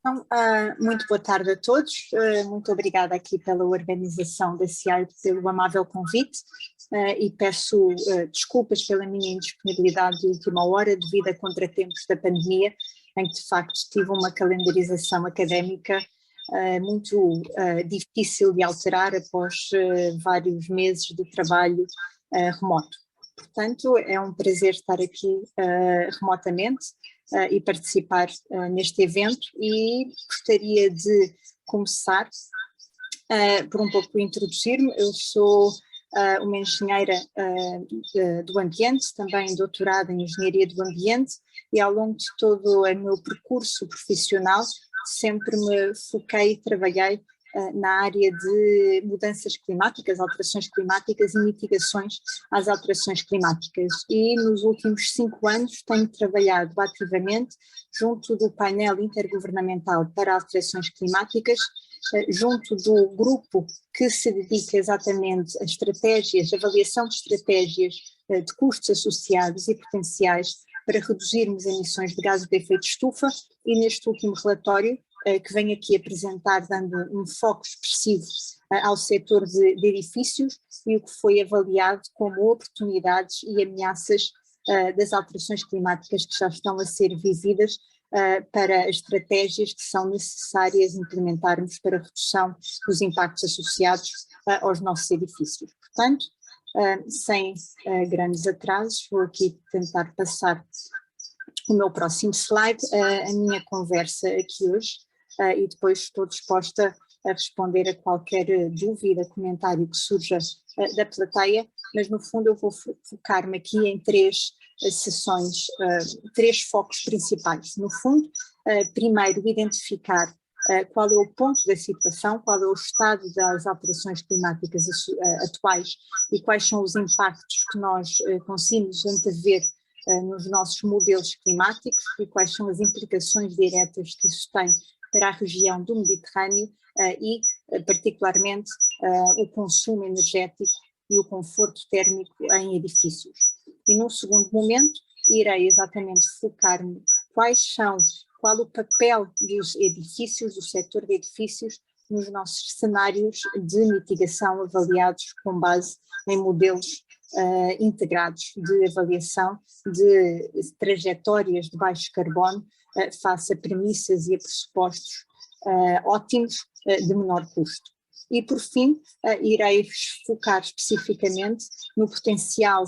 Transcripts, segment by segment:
Então, muito boa tarde a todos, muito obrigada aqui pela organização da CIAR, pelo amável convite e peço desculpas pela minha indisponibilidade de última hora devido a contratempos da pandemia, em que de facto tive uma calendarização académica muito difícil de alterar após vários meses de trabalho remoto. Portanto, é um prazer estar aqui remotamente e participar neste evento e gostaria de começar por um pouco introduzir-me. Eu sou uma engenheira do ambiente, também doutorada em engenharia do ambiente e ao longo de todo o meu percurso profissional sempre me foquei e trabalhei na área de mudanças climáticas, alterações climáticas e mitigações às alterações climáticas. E nos últimos 5 anos tenho trabalhado ativamente junto do painel intergovernamental para alterações climáticas, junto do grupo que se dedica exatamente a estratégias, avaliação de estratégias de custos associados e potenciais para reduzirmos emissões de gases de efeito de estufa, e neste último relatório que venho aqui apresentar, dando um foco expressivo ao setor de edifícios e o que foi avaliado como oportunidades e ameaças das alterações climáticas que já estão a ser vividas para as estratégias que são necessárias implementarmos para a redução dos impactos associados aos nossos edifícios. Portanto, sem grandes atrasos, vou aqui tentar passar o meu próximo slide, a minha conversa aqui hoje, e depois estou disposta a responder a qualquer dúvida, comentário que surja da plateia, mas no fundo eu vou focar-me aqui em 3 sessões, 3 focos principais. No fundo, primeiro identificar qual é o ponto da situação, qual é o estado das alterações climáticas atuais e quais são os impactos que nós conseguimos antever nos nossos modelos climáticos e quais são as implicações diretas que isso tem para a região do Mediterrâneo e, particularmente, o consumo energético e o conforto térmico em edifícios. E num segundo momento, irei exatamente focar-me qual o papel dos edifícios, do setor de edifícios, nos nossos cenários de mitigação avaliados com base em modelos integrados de avaliação de trajetórias de baixo carbono face a premissas e a pressupostos ótimos de menor custo. E por fim, irei focar especificamente no potencial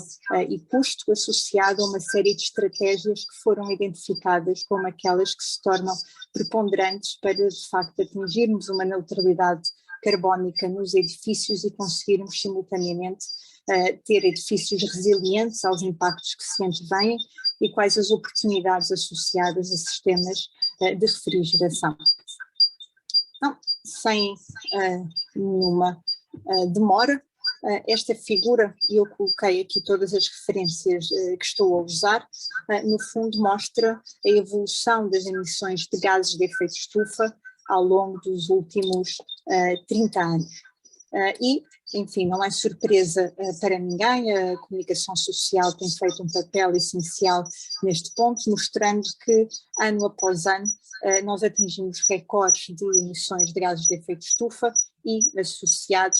e custo associado a uma série de estratégias que foram identificadas como aquelas que se tornam preponderantes para de facto atingirmos uma neutralidade carbónica nos edifícios e conseguirmos simultaneamente ter edifícios resilientes aos impactos que se antevêm e quais as oportunidades associadas a sistemas de refrigeração. Então, sem nenhuma demora, esta figura, e eu coloquei aqui todas as referências que estou a usar, no fundo mostra a evolução das emissões de gases de efeito de estufa ao longo dos últimos 30 anos. E, enfim, não é surpresa para ninguém, a comunicação social tem feito um papel essencial neste ponto, mostrando que ano após ano nós atingimos recordes de emissões de gases de efeito de estufa e associados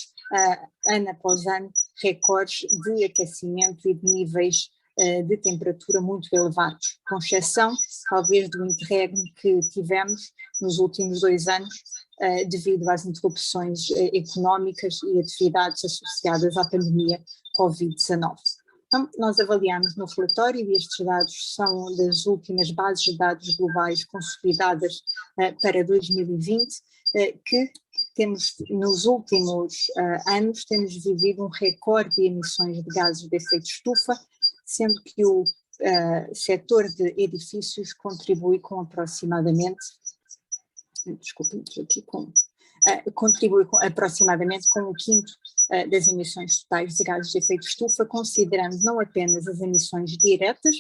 ano após ano recordes de aquecimento e de níveis de temperatura muito elevados, com exceção talvez do interregno que tivemos nos últimos 2 anos, devido às interrupções económicas e atividades associadas à pandemia Covid-19. Então, nós avaliamos no relatório, e estes dados são das últimas bases de dados globais consolidadas para 2020, que temos, nos últimos anos, temos vivido um recorde de emissões de gases de efeito de estufa, sendo que o setor de edifícios contribui com aproximadamente, contribui aproximadamente com 1/5 das emissões totais de gases de efeito de estufa, considerando não apenas as emissões diretas,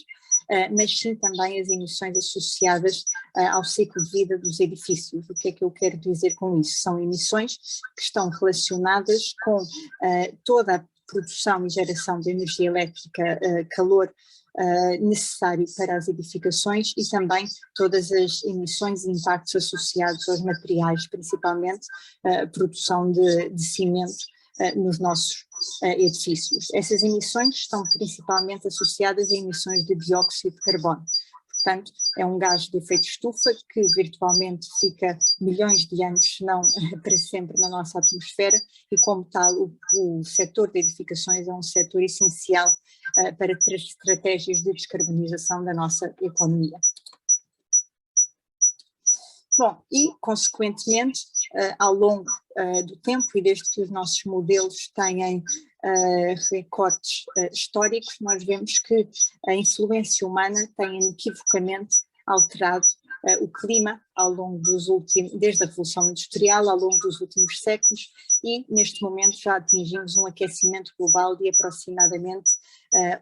mas sim também as emissões associadas ao ciclo de vida dos edifícios. O que é que eu quero dizer com isso? São emissões que estão relacionadas com toda a produção e geração de energia elétrica, calor necessário para as edificações e também todas as emissões e impactos associados aos materiais, principalmente a produção de cimento nos nossos edifícios. Essas emissões estão principalmente associadas a emissões de dióxido de carbono. Portanto, é um gás de efeito estufa que virtualmente fica milhões de anos, se não para sempre, na nossa atmosfera e, como tal, o setor de edificações é um setor essencial para estratégias de descarbonização da nossa economia. Bom, e, consequentemente, ao longo do tempo e desde que os nossos modelos têm recortes históricos, nós vemos que a influência humana tem inequivocamente alterado o clima ao longo dos últimos, desde a Revolução Industrial, ao longo dos últimos séculos, e neste momento já atingimos um aquecimento global de aproximadamente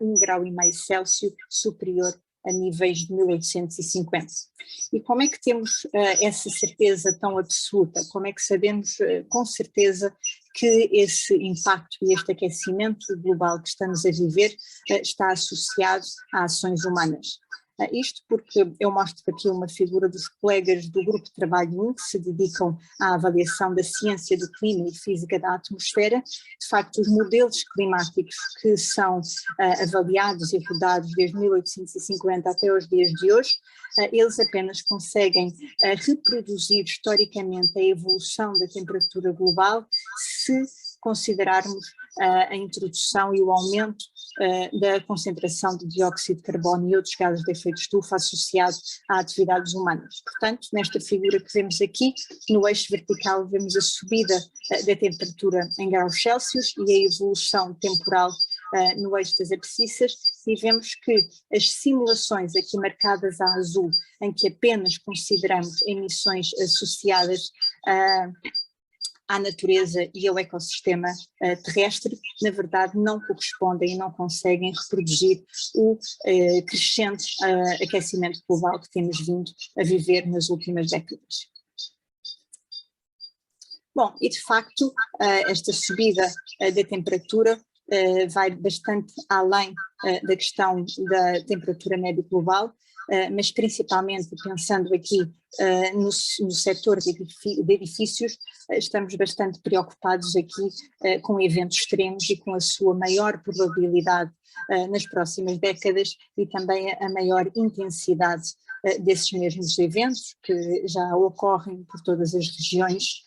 1,5 graus Celsius superior a níveis de 1850. E como é que temos essa certeza tão absoluta? Como é que sabemos com certeza que esse impacto e este aquecimento global que estamos a viver está associado a ações humanas? Isto porque eu mostro aqui uma figura dos colegas do Grupo de Trabalho 1 que se dedicam à avaliação da ciência do clima e física da atmosfera. De facto, os modelos climáticos que são avaliados e rodados desde 1850 até os dias de hoje, eles apenas conseguem reproduzir historicamente a evolução da temperatura global se considerarmos a introdução e o aumento da concentração de dióxido de carbono e outros gases de efeito estufa associados a atividades humanas. Portanto, nesta figura que vemos aqui, no eixo vertical vemos a subida da temperatura em graus Celsius e a evolução temporal no eixo das abscissas, e vemos que as simulações aqui marcadas a azul, em que apenas consideramos emissões associadas à natureza e ao ecossistema terrestre, na verdade não correspondem e não conseguem reproduzir o crescente aquecimento global que temos vindo a viver nas últimas décadas. Bom, e de facto esta subida da temperatura vai bastante além da questão da temperatura média global, mas principalmente pensando aqui no setor de edifícios, estamos bastante preocupados aqui com eventos extremos e com a sua maior probabilidade nas próximas décadas e também a maior intensidade desses mesmos eventos que já ocorrem por todas as regiões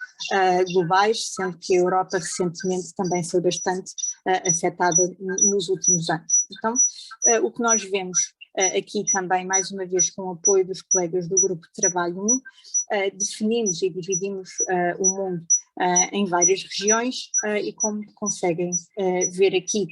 globais, sendo que a Europa recentemente também foi bastante afetada nos últimos anos. Então, o que nós vemos aqui também, mais uma vez com o apoio dos colegas do Grupo de Trabalho 1, definimos e dividimos o mundo em várias regiões e como conseguem ver aqui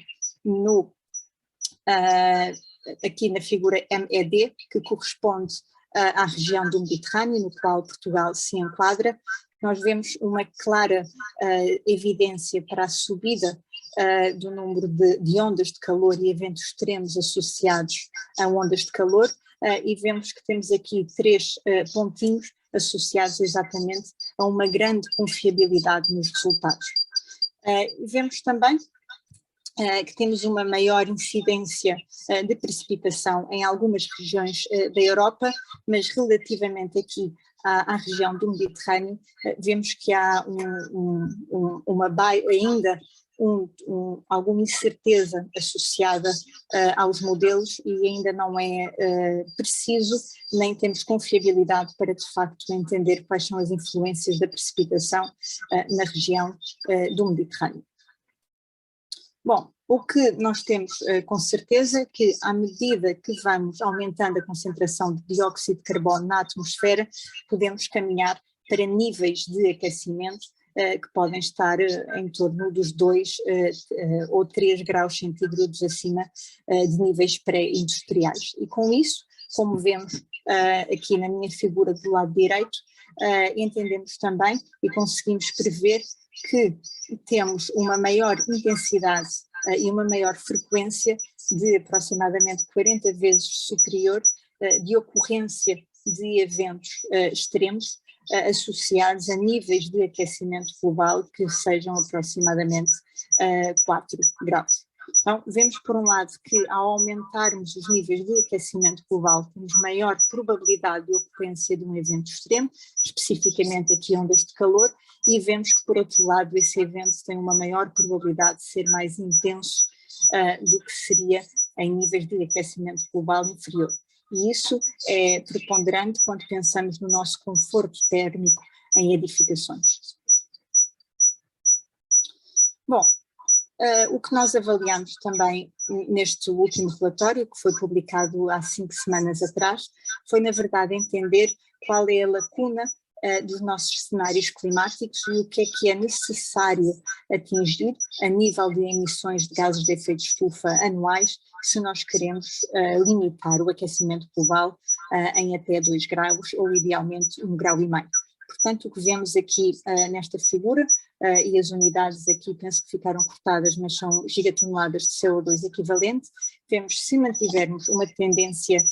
aqui na figura MED, que corresponde à região do Mediterrâneo, no qual Portugal se enquadra, nós vemos uma clara evidência para a subida do número de ondas de calor e eventos extremos associados a ondas de calor, e vemos que temos aqui 3 pontinhos associados exatamente a uma grande confiabilidade nos resultados. Vemos também que temos uma maior incidência de precipitação em algumas regiões da Europa, mas relativamente aqui à região do Mediterrâneo, vemos que há ainda alguma incerteza associada aos modelos e ainda não é preciso, nem temos confiabilidade para de facto entender quais são as influências da precipitação na região do Mediterrâneo. Bom, o que nós temos com certeza é que à medida que vamos aumentando a concentração de dióxido de carbono na atmosfera, podemos caminhar para níveis de aquecimento que podem estar em torno dos 2 ou 3 graus centígrados acima de níveis pré-industriais. E com isso, como vemos aqui na minha figura do lado direito, entendemos também e conseguimos prever que temos uma maior intensidade e uma maior frequência de aproximadamente 40 vezes superior de ocorrência de eventos extremos associados a níveis de aquecimento global que sejam aproximadamente 4 graus. Então, vemos por um lado que ao aumentarmos os níveis de aquecimento global, temos maior probabilidade de ocorrência de um evento extremo, especificamente aqui ondas de calor, e vemos que por outro lado esse evento tem uma maior probabilidade de ser mais intenso do que seria em níveis de aquecimento global inferior. E isso é preponderante quando pensamos no nosso conforto térmico em edificações. Bom, o que nós avaliamos também neste último relatório, que foi publicado há 5 semanas atrás, foi na verdade entender qual é a lacuna dos nossos cenários climáticos e o que é necessário atingir a nível de emissões de gases de efeito de estufa anuais se nós queremos limitar o aquecimento global em até 2 graus ou idealmente 1,5 grau. Portanto, o que vemos aqui nesta figura, e as unidades aqui penso que ficaram cortadas, mas são gigatoneladas de CO2 equivalente, vemos se mantivermos uma tendência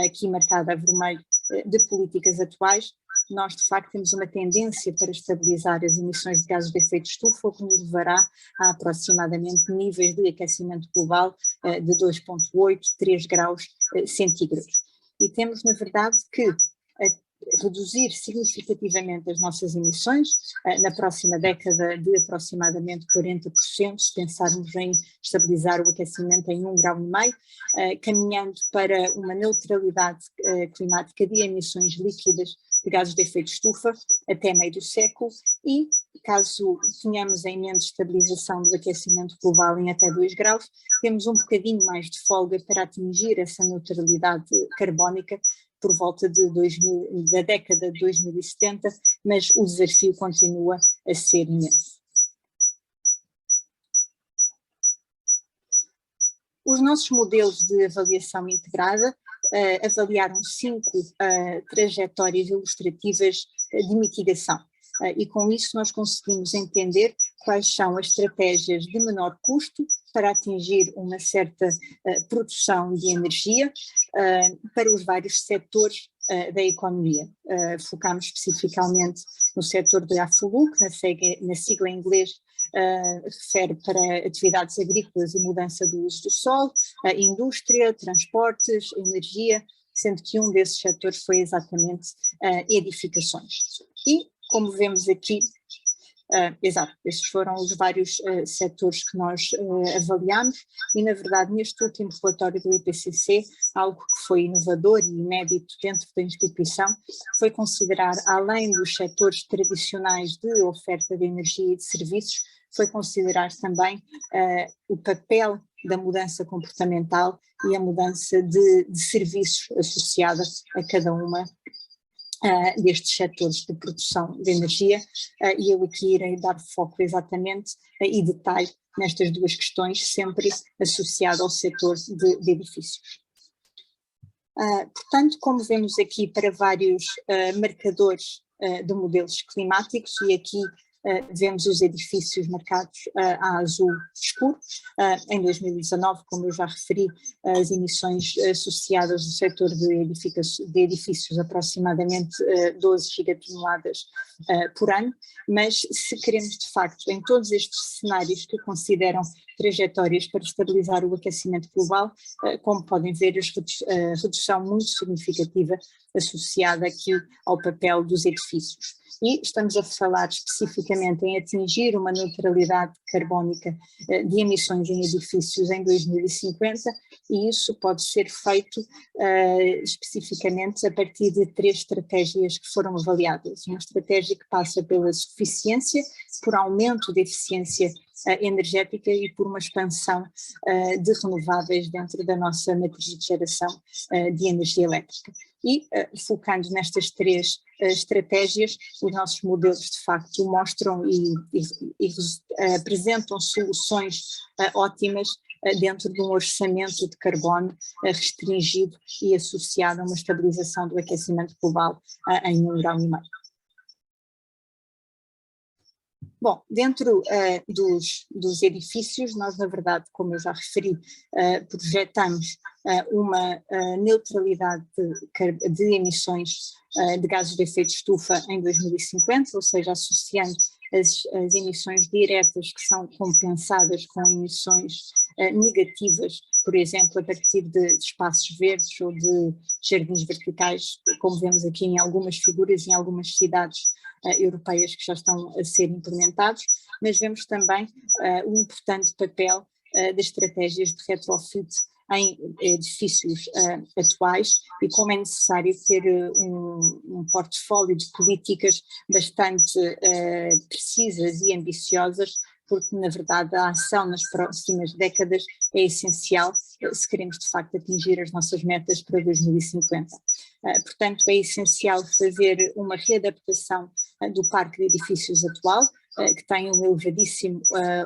aqui marcada a vermelho de políticas atuais, nós de facto temos uma tendência para estabilizar as emissões de gases de efeito de estufa, o que nos levará a aproximadamente níveis de aquecimento global de 2,8, 3 graus centígrados. E temos na verdade que reduzir significativamente as nossas emissões na próxima década de aproximadamente 40%, se pensarmos em estabilizar o aquecimento em 1,5 grau, caminhando para uma neutralidade climática de emissões líquidas de gases de efeito de estufa até meio do século e, caso tenhamos em mente estabilização do aquecimento global em até 2 graus, temos um bocadinho mais de folga para atingir essa neutralidade carbónica por volta da década de 2070, mas o desafio continua a ser imenso. Os nossos modelos de avaliação integrada avaliaram 5 trajetórias ilustrativas de mitigação. E com isso nós conseguimos entender quais são as estratégias de menor custo para atingir uma certa produção de energia para os vários setores da economia. Focamos especificamente no setor da AFLU, que na sigla em inglês refere para atividades agrícolas e mudança do uso do solo, indústria, transportes, energia, sendo que um desses setores foi exatamente edificações. E, como vemos aqui, estes foram os vários setores que nós avaliamos e, na verdade, neste último relatório do IPCC, algo que foi inovador e inédito dentro da instituição foi considerar, além dos setores tradicionais de oferta de energia e de serviços, foi considerar também o papel da mudança comportamental e a mudança de serviços associada a cada uma destes setores de produção de energia, e eu aqui irei dar foco exatamente e detalhe nestas duas questões, sempre associado ao setor de edifícios. Portanto, como vemos aqui para vários marcadores de modelos climáticos, e aqui vemos os edifícios marcados a azul escuro. Em 2019, como eu já referi, as emissões associadas do setor de edifícios aproximadamente 12 gigatoneladas por ano, mas se queremos de facto, em todos estes cenários que consideram trajetórias para estabilizar o aquecimento global, como podem ver, a redução muito significativa associada aqui ao papel dos edifícios. E estamos a falar especificamente em atingir uma neutralidade carbónica de emissões em edifícios em 2050, e isso pode ser feito especificamente a partir de 3 estratégias que foram avaliadas. Uma estratégia que passa pela suficiência, por aumento da eficiência energética e por uma expansão de renováveis dentro da nossa matriz de geração de energia elétrica. E focando nestas 3 estratégias, os nossos modelos de facto mostram e apresentam soluções ótimas dentro de um orçamento de carbono restringido e associado a uma estabilização do aquecimento global em 1,5 grau. Bom, dentro dos edifícios, nós na verdade, como eu já referi, projetamos uma neutralidade de emissões de gases de efeito de estufa em 2050, ou seja, associando as emissões diretas que são compensadas com emissões negativas, por exemplo, a partir de espaços verdes ou de jardins verticais, como vemos aqui em algumas figuras, em algumas cidades europeias que já estão a ser implementados, mas vemos também o importante papel das estratégias de retrofit em edifícios atuais e como é necessário ter um portfólio de políticas bastante precisas e ambiciosas, porque na verdade a ação nas próximas décadas é essencial se queremos de facto atingir as nossas metas para 2050. Portanto, é essencial fazer uma readaptação do parque de edifícios atual, que tem um elevadíssimo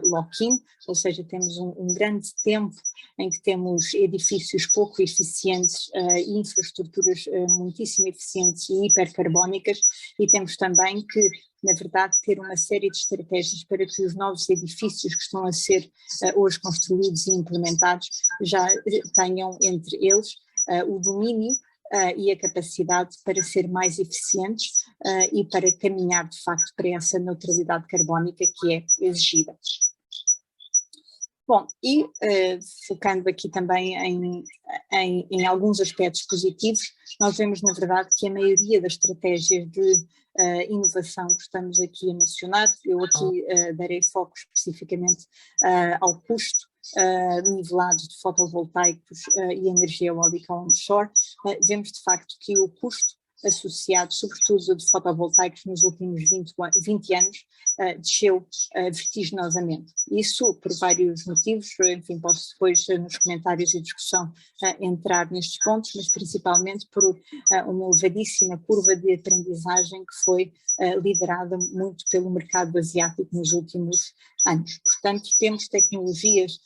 lock-in, ou seja, temos um grande tempo em que temos edifícios pouco eficientes e infraestruturas muitíssimo eficientes e hipercarbónicas, e temos também que, na verdade, ter uma série de estratégias para que os novos edifícios que estão a ser hoje construídos e implementados já tenham entre eles o domínio e a capacidade para ser mais eficientes e para caminhar de facto para essa neutralidade carbónica que é exigida. Bom, e focando aqui também em alguns aspectos positivos, nós vemos na verdade que a maioria das estratégias de inovação que estamos aqui a mencionar, eu aqui darei foco especificamente ao custo nivelados de fotovoltaicos e energia eólica onshore, vemos de facto que o custo associado, sobretudo de fotovoltaicos nos últimos 20 anos, desceu vertiginosamente. Isso por vários motivos, enfim, posso depois nos comentários e discussão entrar nestes pontos, mas principalmente por uma elevadíssima curva de aprendizagem que foi liderada muito pelo mercado asiático nos últimos anos. Portanto, temos tecnologias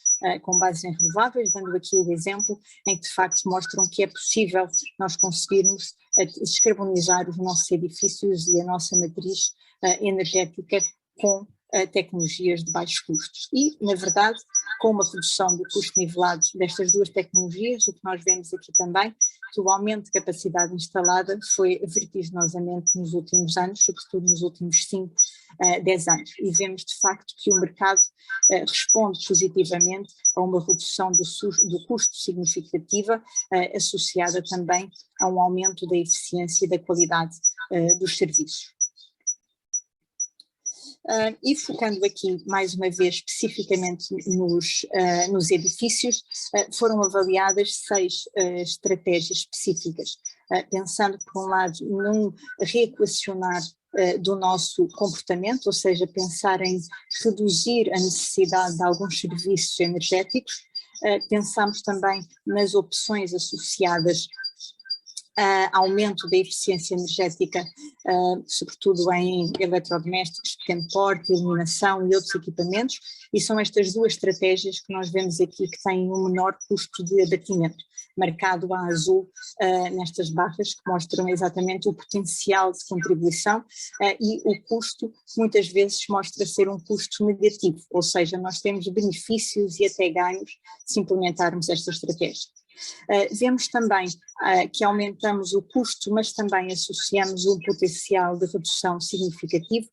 com base em renováveis, dando aqui o exemplo em que de facto mostram que é possível nós conseguirmos descarbonizar os nossos edifícios e a nossa matriz energética com tecnologias de baixos custos. E, na verdade, com uma redução do custo nivelado destas duas tecnologias, o que nós vemos aqui também, que o aumento de capacidade instalada foi vertiginosamente nos últimos anos, sobretudo nos últimos 5, 10 anos. E vemos, de facto, que o mercado responde positivamente a uma redução do custo significativa, associada também a um aumento da eficiência e da qualidade dos serviços. E focando aqui mais uma vez especificamente nos edifícios, foram avaliadas 6 estratégias específicas, pensando por um lado num reequacionar do nosso comportamento, ou seja, pensar em reduzir a necessidade de alguns serviços energéticos, pensamos também nas opções associadas aumento da eficiência energética, sobretudo em eletrodomésticos, pequeno porte, iluminação e outros equipamentos, e são estas duas estratégias que nós vemos aqui que têm um menor custo de abatimento, marcado a azul nestas barras que mostram exatamente o potencial de contribuição e o custo muitas vezes mostra ser um custo negativo, ou seja, nós temos benefícios e até ganhos se implementarmos esta estratégia. Vemos também que aumentamos o custo, mas também associamos um potencial de redução significativo,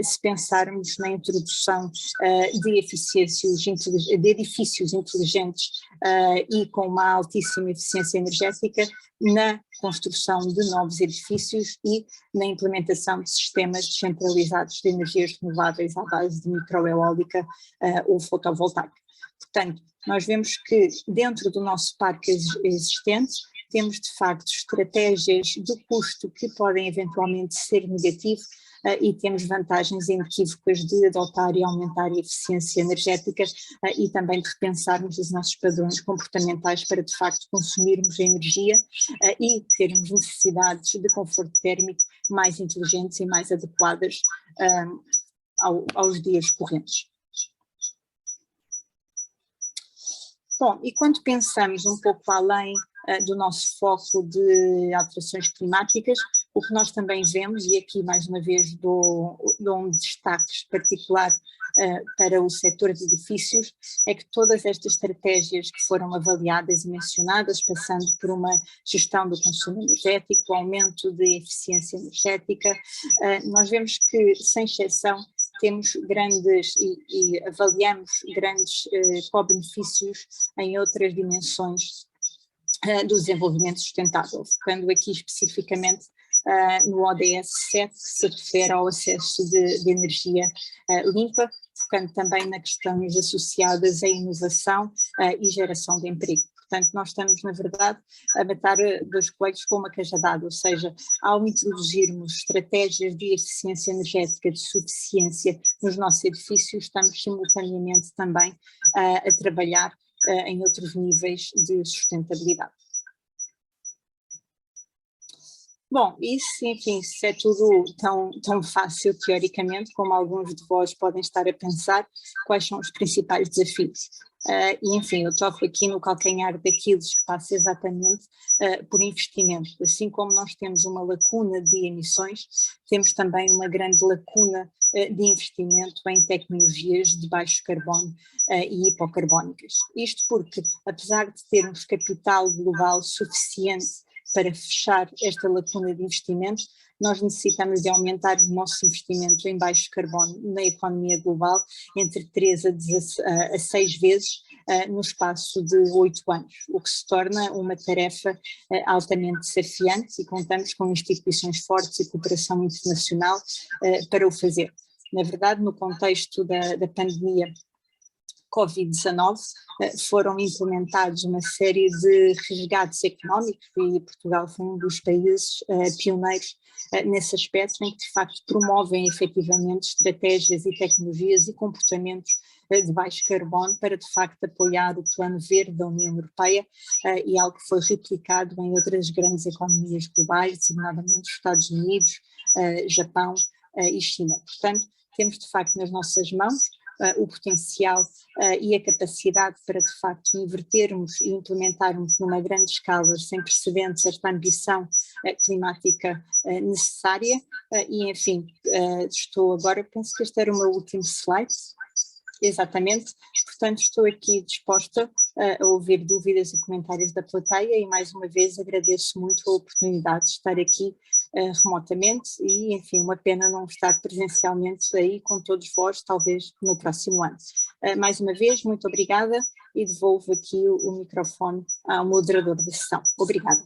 se pensarmos na introdução de edifícios inteligentes e com uma altíssima eficiência energética na construção de novos edifícios e na implementação de sistemas descentralizados de energias renováveis à base de microeólica ou fotovoltaica. Portanto, nós vemos que dentro do nosso parque existente temos de facto estratégias de custo que podem eventualmente ser negativas e temos vantagens inequívocas de adotar e aumentar a eficiência energética e também de repensarmos os nossos padrões comportamentais para de facto consumirmos a energia e termos necessidades de conforto térmico mais inteligentes e mais adequadas aos dias correntes. Bom, e quando pensamos um pouco além do nosso foco de alterações climáticas, o que nós também vemos, e aqui mais uma vez dou um destaque particular para o setor de edifícios, é que todas estas estratégias que foram avaliadas e mencionadas, passando por uma gestão do consumo energético, aumento de eficiência energética, nós vemos que, sem exceção, temos grandes e avaliamos grandes co-benefícios em outras dimensões do desenvolvimento sustentável, focando aqui especificamente no ODS 7, que se refere ao acesso de energia limpa, focando também nas questões associadas à inovação e geração de emprego. Portanto, nós estamos, na verdade, a matar dois coelhos com uma cajadada, ou seja, ao introduzirmos estratégias de eficiência energética, de suficiência nos nossos edifícios, estamos simultaneamente também a trabalhar em outros níveis de sustentabilidade. Bom, isso, enfim, isso é tudo tão fácil teoricamente, como alguns de vós podem estar a pensar, quais são os principais desafios. E enfim, eu toco aqui no calcanhar daqueles que passa exatamente por investimento. Assim como nós temos uma lacuna de emissões, temos também uma grande lacuna de investimento em tecnologias de baixo carbono e hipocarbónicas. Isto porque, apesar de termos capital global suficiente para fechar esta lacuna de investimento, nós necessitamos de aumentar o nosso investimento em baixo carbono na economia global entre 3 a 6 vezes no espaço de 8 anos, o que se torna uma tarefa altamente desafiante e contamos com instituições fortes e cooperação internacional para o fazer. Na verdade, no contexto da pandemia Covid-19, foram implementados uma série de resgates económicos e Portugal foi um dos países pioneiros nesse aspecto, em que de facto promovem efetivamente estratégias e tecnologias e comportamentos de baixo carbono para de facto apoiar o Plano Verde da União Europeia e algo que foi replicado em outras grandes economias globais, designadamente os Estados Unidos, Japão e China. Portanto, temos de facto nas nossas mãos o potencial e a capacidade para de facto invertermos e implementarmos numa grande escala, sem precedentes, esta ambição climática necessária e enfim, estou agora, penso que este era o meu último slide. Exatamente, portanto estou aqui disposta a ouvir dúvidas e comentários da plateia e mais uma vez agradeço muito a oportunidade de estar aqui remotamente e enfim, uma pena não estar presencialmente aí com todos vós, talvez no próximo ano. Mais uma vez, muito obrigada e devolvo aqui o microfone ao moderador da sessão. Obrigada.